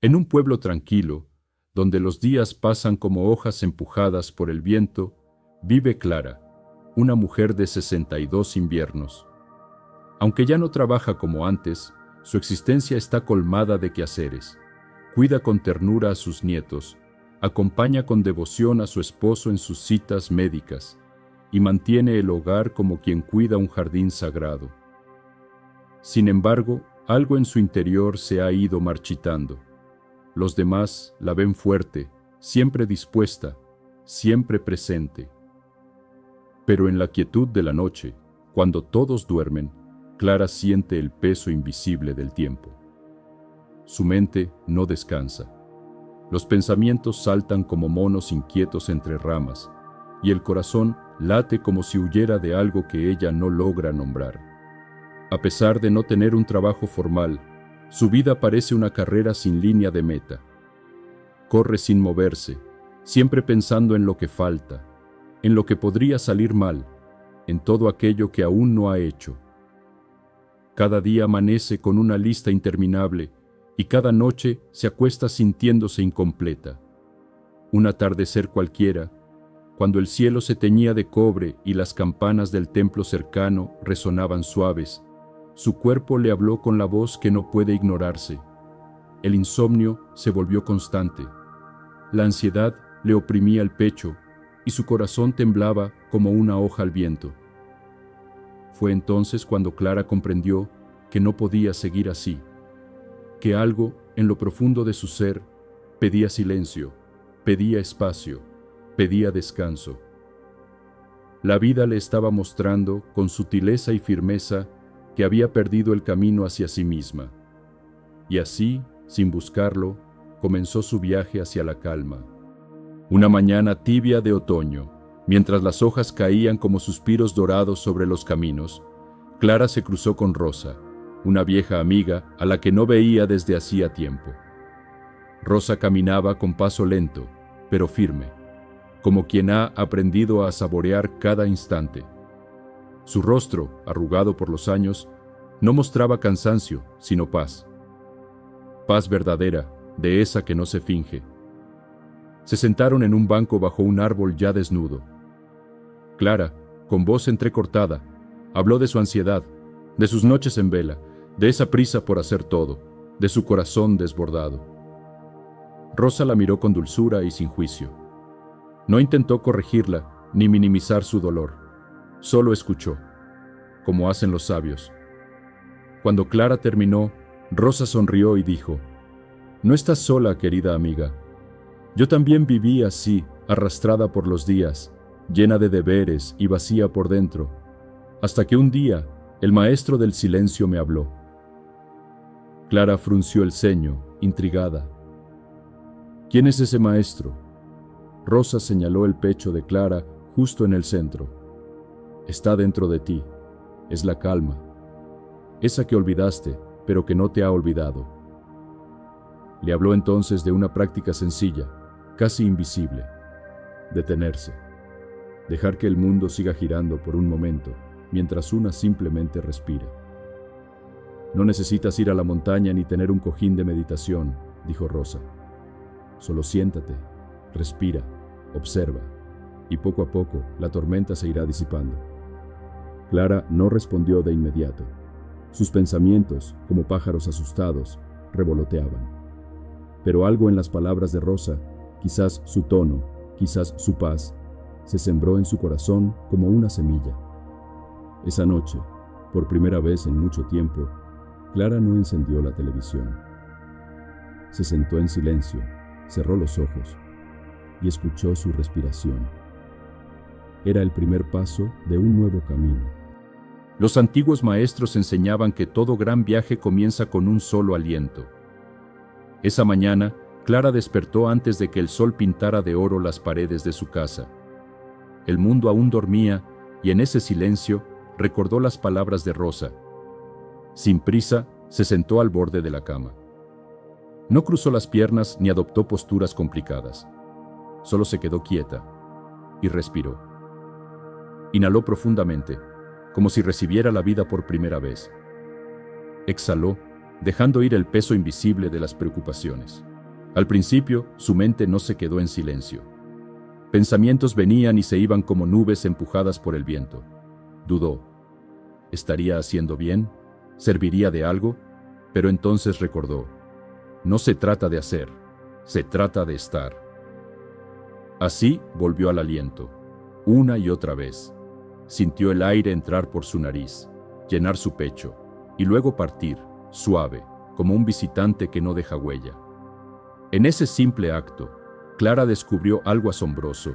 En un pueblo tranquilo, donde los días pasan como hojas empujadas por el viento, vive Clara, una mujer de 62 inviernos. Aunque ya no trabaja como antes, su existencia está colmada de quehaceres. Cuida con ternura a sus nietos, acompaña con devoción a su esposo en sus citas médicas y mantiene el hogar como quien cuida un jardín sagrado. Sin embargo, algo en su interior se ha ido marchitando. Los demás la ven fuerte, siempre dispuesta, siempre presente. Pero en la quietud de la noche, cuando todos duermen, Clara siente el peso invisible del tiempo. Su mente no descansa. Los pensamientos saltan como monos inquietos entre ramas, y el corazón late como si huyera de algo que ella no logra nombrar. A pesar de no tener un trabajo formal, su vida parece una carrera sin línea de meta. Corre sin moverse, siempre pensando en lo que falta, en lo que podría salir mal, en todo aquello que aún no ha hecho. Cada día amanece con una lista interminable y cada noche se acuesta sintiéndose incompleta. Un atardecer cualquiera, cuando el cielo se teñía de cobre y las campanas del templo cercano resonaban suaves, su cuerpo le habló con la voz que no puede ignorarse. El insomnio se volvió constante. La ansiedad le oprimía el pecho y su corazón temblaba como una hoja al viento. Fue entonces cuando Clara comprendió que no podía seguir así, que algo en lo profundo de su ser pedía silencio, pedía espacio, pedía descanso. La vida le estaba mostrando con sutileza y firmeza que había perdido el camino hacia sí misma. Y así, sin buscarlo, comenzó su viaje hacia la calma. Una mañana tibia de otoño, mientras las hojas caían como suspiros dorados sobre los caminos, Clara se cruzó con Rosa, una vieja amiga a la que no veía desde hacía tiempo. Rosa caminaba con paso lento, pero firme, como quien ha aprendido a saborear cada instante. Su rostro, arrugado por los años, no mostraba cansancio, sino paz. Paz verdadera, de esa que no se finge. Se sentaron en un banco bajo un árbol ya desnudo. Clara, con voz entrecortada, habló de su ansiedad, de sus noches en vela, de esa prisa por hacer todo, de su corazón desbordado. Rosa la miró con dulzura y sin juicio. No intentó corregirla ni minimizar su dolor. Solo escuchó, como hacen los sabios. Cuando Clara terminó, Rosa sonrió y dijo: «No estás sola, querida amiga. Yo también viví así, arrastrada por los días, llena de deberes y vacía por dentro, hasta que un día el maestro del silencio me habló». Clara frunció el ceño, intrigada. «¿Quién es ese maestro?». Rosa señaló el pecho de Clara justo en el centro. «Está dentro de ti. Es la calma. Esa que olvidaste, pero que no te ha olvidado». Le habló entonces de una práctica sencilla, casi invisible: detenerse. Dejar que el mundo siga girando por un momento, mientras una simplemente respira. «No necesitas ir a la montaña ni tener un cojín de meditación», dijo Rosa. «Solo siéntate, respira, observa, y poco a poco la tormenta se irá disipando». Clara no respondió de inmediato. Sus pensamientos, como pájaros asustados, revoloteaban. Pero algo en las palabras de Rosa, quizás su tono, quizás su paz, se sembró en su corazón como una semilla. Esa noche, por primera vez en mucho tiempo, Clara no encendió la televisión. Se sentó en silencio, cerró los ojos y escuchó su respiración. Era el primer paso de un nuevo camino. Los antiguos maestros enseñaban que todo gran viaje comienza con un solo aliento. Esa mañana, Clara despertó antes de que el sol pintara de oro las paredes de su casa. El mundo aún dormía y en ese silencio recordó las palabras de Rosa. Sin prisa, se sentó al borde de la cama. No cruzó las piernas ni adoptó posturas complicadas. Solo se quedó quieta y respiró. Inhaló profundamente, como si recibiera la vida por primera vez. Exhaló, dejando ir el peso invisible de las preocupaciones. Al principio, su mente no se quedó en silencio. Pensamientos venían y se iban como nubes empujadas por el viento. Dudó. ¿Estaría haciendo bien? ¿Serviría de algo? Pero entonces recordó. No se trata de hacer, se trata de estar. Así volvió al aliento, una y otra vez. Sintió el aire entrar por su nariz, llenar su pecho, y luego partir, suave, como un visitante que no deja huella. En ese simple acto, Clara descubrió algo asombroso.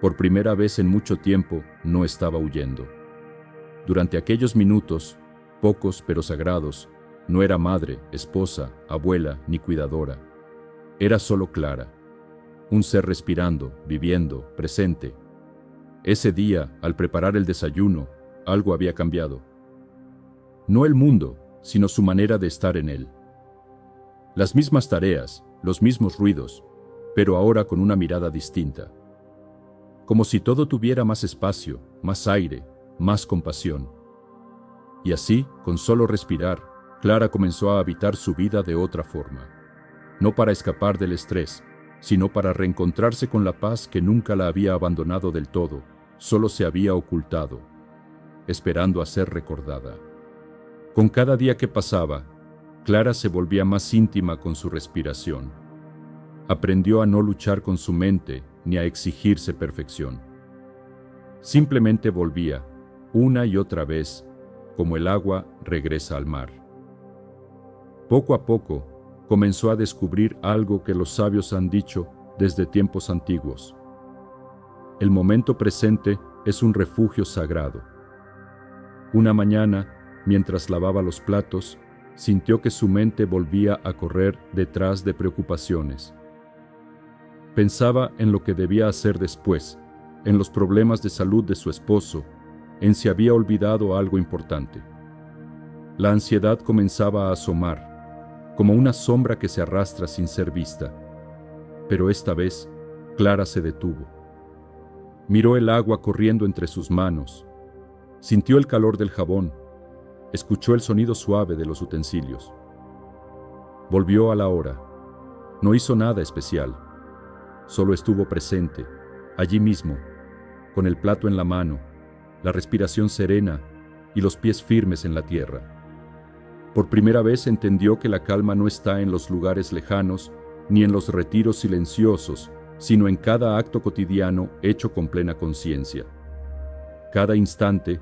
Por primera vez en mucho tiempo, no estaba huyendo. Durante aquellos minutos, pocos pero sagrados, no era madre, esposa, abuela ni cuidadora. Era solo Clara, un ser respirando, viviendo, presente. Ese día, al preparar el desayuno, algo había cambiado. No el mundo, sino su manera de estar en él. Las mismas tareas, los mismos ruidos, pero ahora con una mirada distinta. Como si todo tuviera más espacio, más aire, más compasión. Y así, con solo respirar, Clara comenzó a habitar su vida de otra forma. No para escapar del estrés, sino para reencontrarse con la paz que nunca la había abandonado del todo, solo se había ocultado, esperando a ser recordada. Con cada día que pasaba, Clara se volvía más íntima con su respiración. Aprendió a no luchar con su mente ni a exigirse perfección. Simplemente volvía, una y otra vez, como el agua regresa al mar. Poco a poco, comenzó a descubrir algo que los sabios han dicho desde tiempos antiguos. El momento presente es un refugio sagrado. Una mañana, mientras lavaba los platos, sintió que su mente volvía a correr detrás de preocupaciones. Pensaba en lo que debía hacer después, en los problemas de salud de su esposo, en si había olvidado algo importante. La ansiedad comenzaba a asomar, como una sombra que se arrastra sin ser vista. Pero esta vez, Clara se detuvo. Miró el agua corriendo entre sus manos, sintió el calor del jabón, escuchó el sonido suave de los utensilios. Volvió a la hora. No hizo nada especial, solo estuvo presente, allí mismo, con el plato en la mano, la respiración serena y los pies firmes en la tierra. Por primera vez entendió que la calma no está en los lugares lejanos ni en los retiros silenciosos, sino en cada acto cotidiano hecho con plena conciencia. Cada instante,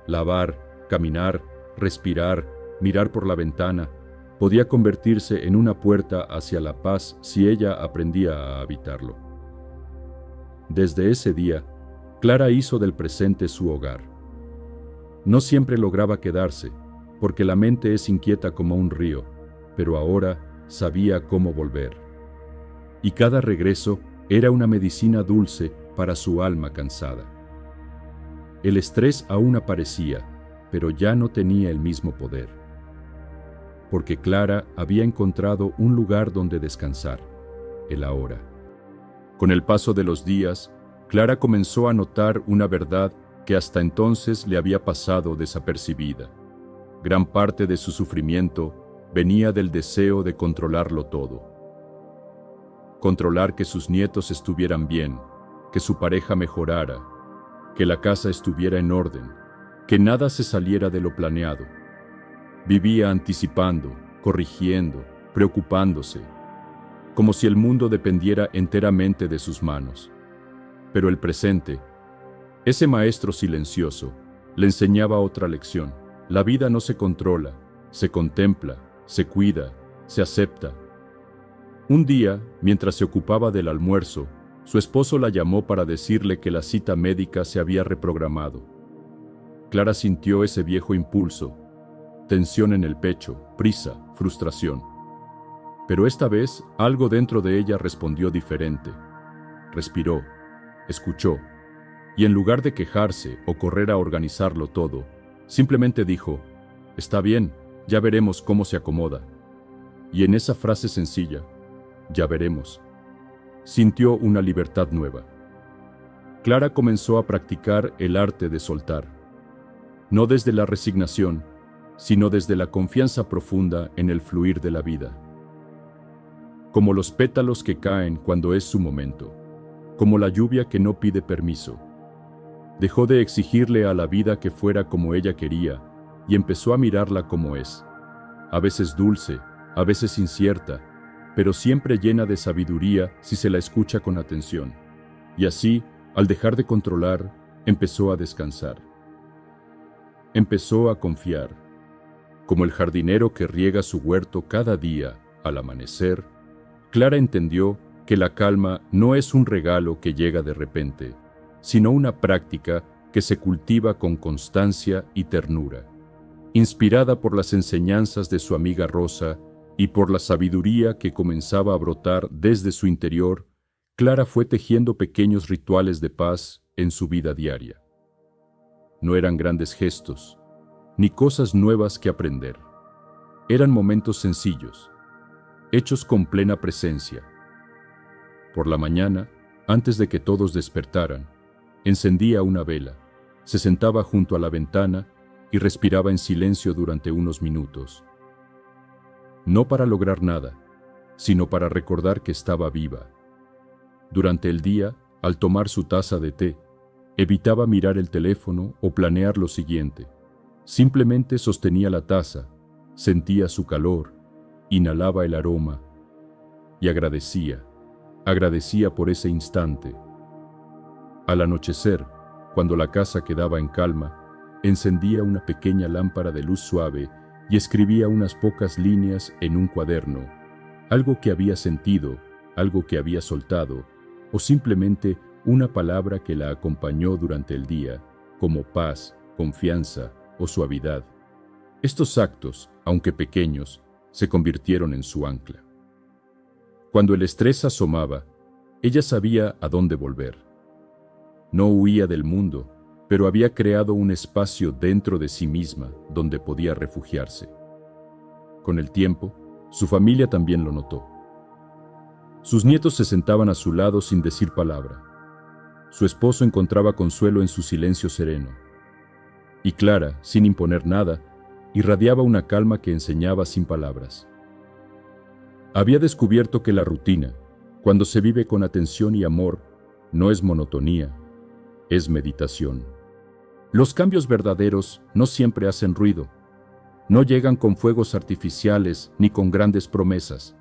lavar, caminar, respirar, mirar por la ventana, podía convertirse en una puerta hacia la paz si ella aprendía a habitarlo. Desde ese día, Clara hizo del presente su hogar. No siempre lograba quedarse, porque la mente es inquieta como un río, pero ahora sabía cómo volver. Y cada regreso era una medicina dulce para su alma cansada. El estrés aún aparecía, pero ya no tenía el mismo poder. Porque Clara había encontrado un lugar donde descansar, el ahora. Con el paso de los días, Clara comenzó a notar una verdad que hasta entonces le había pasado desapercibida. Gran parte de su sufrimiento venía del deseo de controlarlo todo. Controlar que sus nietos estuvieran bien, que su pareja mejorara, que la casa estuviera en orden, que nada se saliera de lo planeado. Vivía anticipando, corrigiendo, preocupándose, como si el mundo dependiera enteramente de sus manos. Pero el presente, ese maestro silencioso, le enseñaba otra lección. La vida no se controla, se contempla, se cuida, se acepta. Un día, mientras se ocupaba del almuerzo, su esposo la llamó para decirle que la cita médica se había reprogramado. Clara sintió ese viejo impulso, tensión en el pecho, prisa, frustración. Pero esta vez algo dentro de ella respondió diferente. Respiró, escuchó, y en lugar de quejarse o correr a organizarlo todo, simplemente dijo, «Está bien, ya veremos cómo se acomoda». Y en esa frase sencilla, «Ya veremos», sintió una libertad nueva. Clara comenzó a practicar el arte de soltar, no desde la resignación, sino desde la confianza profunda en el fluir de la vida. como los pétalos que caen cuando es su momento, como la lluvia que no pide permiso. Dejó de exigirle a la vida que fuera como ella quería y empezó a mirarla como es, a veces dulce, a veces incierta, pero siempre llena de sabiduría si se la escucha con atención. Y así, al dejar de controlar, empezó a descansar. Empezó a confiar. Como el jardinero que riega su huerto cada día al amanecer, Clara entendió que la calma no es un regalo que llega de repente, sino una práctica que se cultiva con constancia y ternura. Inspirada por las enseñanzas de su amiga Rosa y por la sabiduría que comenzaba a brotar desde su interior, Clara fue tejiendo pequeños rituales de paz en su vida diaria. No eran grandes gestos, ni cosas nuevas que aprender. Eran momentos sencillos, hechos con plena presencia. Por la mañana, antes de que todos despertaran, encendía una vela, se sentaba junto a la ventana y respiraba en silencio durante unos minutos. No para lograr nada, sino para recordar que estaba viva. Durante el día, al tomar su taza de té, evitaba mirar el teléfono o planear lo siguiente. Simplemente sostenía la taza, sentía su calor, inhalaba el aroma y agradecía por ese instante. Al anochecer, cuando la casa quedaba en calma, encendía una pequeña lámpara de luz suave y escribía unas pocas líneas en un cuaderno, algo que había sentido, algo que había soltado, o simplemente una palabra que la acompañó durante el día, como paz, confianza o suavidad. Estos actos, aunque pequeños, se convirtieron en su ancla. Cuando el estrés asomaba, ella sabía a dónde volver. No huía del mundo, pero había creado un espacio dentro de sí misma donde podía refugiarse. Con el tiempo, su familia también lo notó. Sus nietos se sentaban a su lado sin decir palabra. Su esposo encontraba consuelo en su silencio sereno. Y Clara, sin imponer nada, irradiaba una calma que enseñaba sin palabras. Había descubierto que la rutina, cuando se vive con atención y amor, no es monotonía, es meditación. Los cambios verdaderos no siempre hacen ruido, no llegan con fuegos artificiales ni con grandes promesas.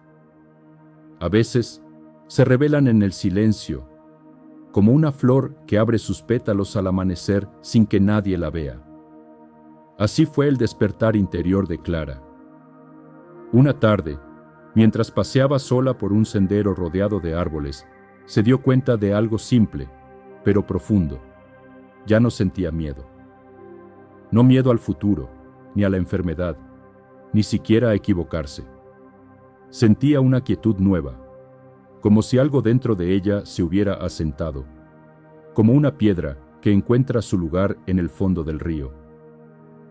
A veces se revelan en el silencio, como una flor que abre sus pétalos al amanecer sin que nadie la vea. Así fue el despertar interior de Clara. Una tarde, mientras paseaba sola por un sendero rodeado de árboles, se dio cuenta de algo simple, pero profundo. Ya no sentía miedo. No miedo al futuro, ni a la enfermedad, ni siquiera a equivocarse. Sentía una quietud nueva, como si algo dentro de ella se hubiera asentado, como una piedra que encuentra su lugar en el fondo del río.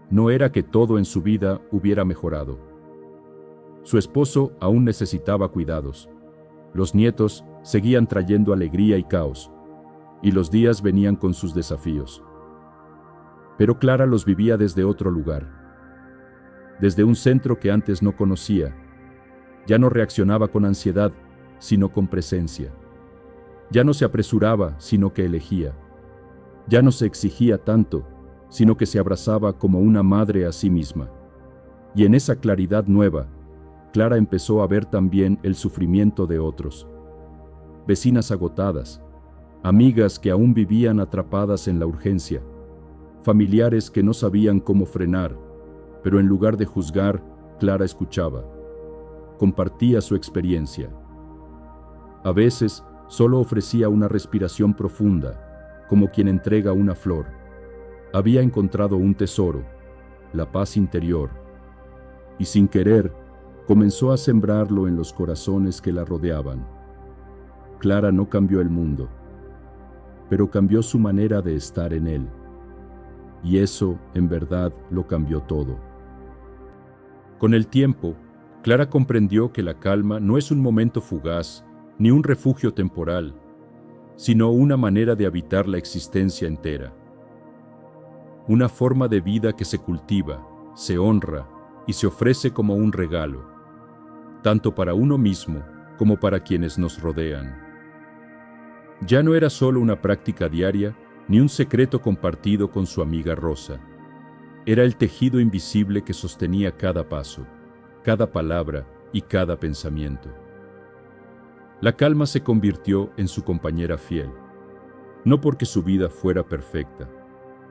No era que todo en su vida hubiera mejorado. Su esposo aún necesitaba cuidados. Los nietos seguían trayendo alegría y caos, y los días venían con sus desafíos. Pero Clara los vivía desde otro lugar, desde un centro que antes no conocía. Ya no reaccionaba con ansiedad, sino con presencia. Ya no se apresuraba, sino que elegía. Ya no se exigía tanto, sino que se abrazaba como una madre a sí misma. Y en esa claridad nueva, Clara empezó a ver también el sufrimiento de otros. Vecinas agotadas, amigas que aún vivían atrapadas en la urgencia, familiares que no sabían cómo frenar, pero en lugar de juzgar, Clara escuchaba. Compartía su experiencia. A veces, solo ofrecía una respiración profunda, como quien entrega una flor. Había encontrado un tesoro, la paz interior, y sin querer, comenzó a sembrarlo en los corazones que la rodeaban. Clara no cambió el mundo, pero cambió su manera de estar en él. Y eso, en verdad, lo cambió todo. Con el tiempo, Clara comprendió que la calma no es un momento fugaz, ni un refugio temporal, sino una manera de habitar la existencia entera. Una forma de vida que se cultiva, se honra y se ofrece como un regalo, tanto para uno mismo como para quienes nos rodean. Ya no era solo una práctica diaria ni un secreto compartido con su amiga Rosa. Era el tejido invisible que sostenía cada paso, cada palabra y cada pensamiento. La calma se convirtió en su compañera fiel, no porque su vida fuera perfecta,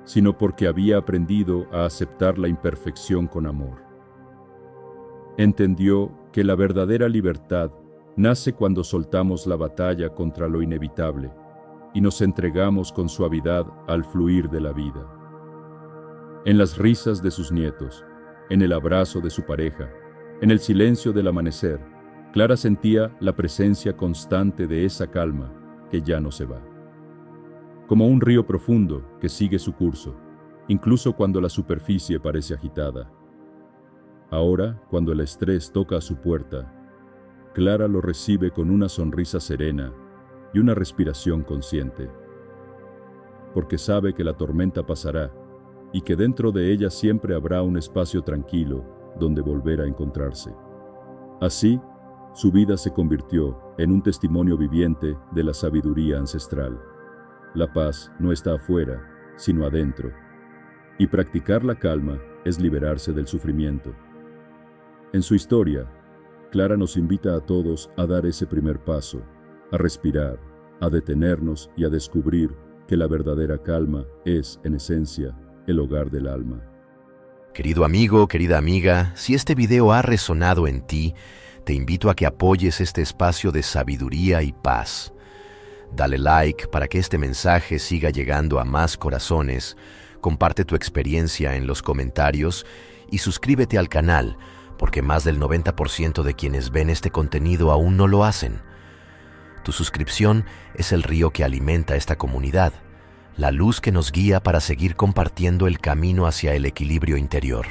sino porque había aprendido a aceptar la imperfección con amor. Entendió que la verdadera libertad nace cuando soltamos la batalla contra lo inevitable y nos entregamos con suavidad al fluir de la vida. En las risas de sus nietos, en el abrazo de su pareja, en el silencio del amanecer, Clara sentía la presencia constante de esa calma que ya no se va. Como un río profundo que sigue su curso, incluso cuando la superficie parece agitada. Ahora, cuando el estrés toca a su puerta, Clara lo recibe con una sonrisa serena y una respiración consciente, porque sabe que la tormenta pasará y que dentro de ella siempre habrá un espacio tranquilo donde volver a encontrarse. Así, su vida se convirtió en un testimonio viviente de la sabiduría ancestral. La paz no está afuera, sino adentro, y practicar la calma es liberarse del sufrimiento. En su historia, Clara nos invita a todos a dar ese primer paso, a respirar, a detenernos y a descubrir que la verdadera calma es, en esencia, el hogar del alma. Querido amigo, querida amiga, si este video ha resonado en ti, te invito a que apoyes este espacio de sabiduría y paz. Dale like para que este mensaje siga llegando a más corazones, comparte tu experiencia en los comentarios y suscríbete al canal, porque más del 90% de quienes ven este contenido aún no lo hacen. Tu suscripción es el río que alimenta esta comunidad, la luz que nos guía para seguir compartiendo el camino hacia el equilibrio interior.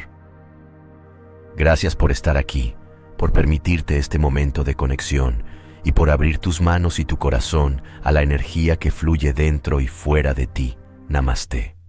Gracias por estar aquí, por permitirte este momento de conexión y por abrir tus manos y tu corazón a la energía que fluye dentro y fuera de ti. Namaste.